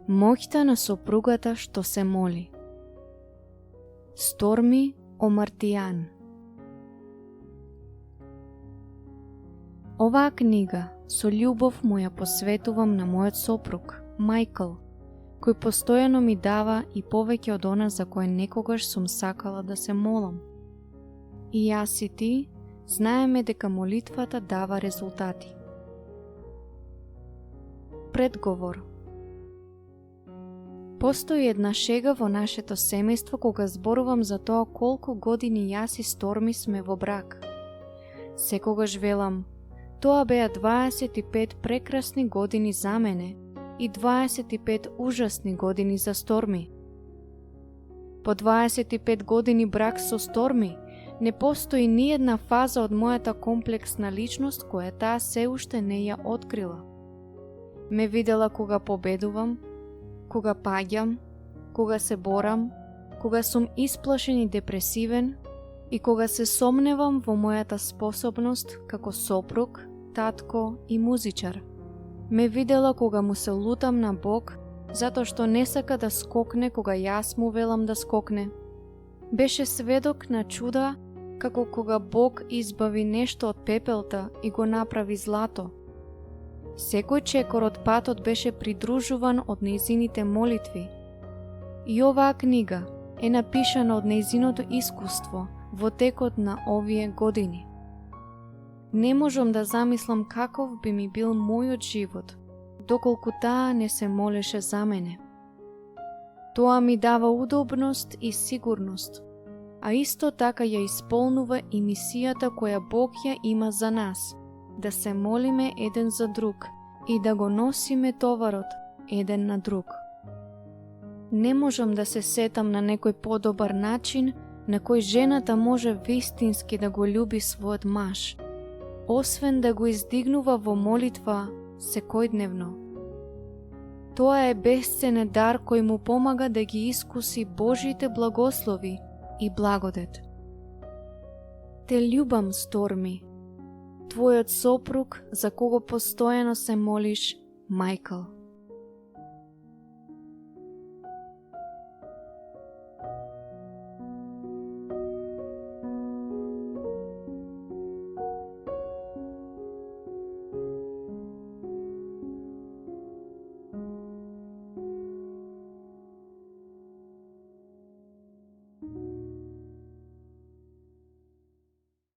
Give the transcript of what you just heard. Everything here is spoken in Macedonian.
Моќта на сопругата што се моли. Stormy Omartian. Оваа книга со љубов му ја посветувам на мојот сопруг, Мајкл, кој постојано ми дава и повеќе од она за кое некогаш сум сакала да се молам. И јас и ти знаеме дека молитвата дава резултати. Предговор. Постои една шега во нашето семејство кога зборувам за тоа колку години јас и Stormy сме во брак. Секогаш велам, тоа беа 25 прекрасни години за мене и 25 ужасни години за Stormy. По 25 години брак со Stormy не постои ни една фаза од мојата комплексна личност која таа се уште не ја открила. Ме видела кога победувам, кога паѓам, кога се борам, кога сум исплашен и депресивен и кога се сомневам во мојата способност како сопруг, татко и музичар. Ме видела кога му се лутам на Бог затоа што не сака да скокне кога јас му велам да скокне. Беше сведок на чуда како кога Бог избави нешто од пепелта и го направи злато. Секој чекор од патот беше придружуван од нејзините молитви. И оваа книга е напишана од нејзиното искуство во текот на овие години. Не можам да замислам каков би ми бил мојот живот, доколку таа не се молеше за мене. Тоа ми дава удобност и сигурност, а исто така ја исполнува и мисијата која Бог ја има за нас, да се молиме еден за друг и да го носиме товарот еден на друг. Не можам да се сетам на некој подобар начин на кој жената може вистински да го љуби својот маж, освен да го издигнува во молитва секојдневно. Тоа е бесценен дар кој му помага да ги искуси Божите благослови и благодет. Те љубам, Stormy, твојот сопруг за кого постојано се молиш, Мајкл.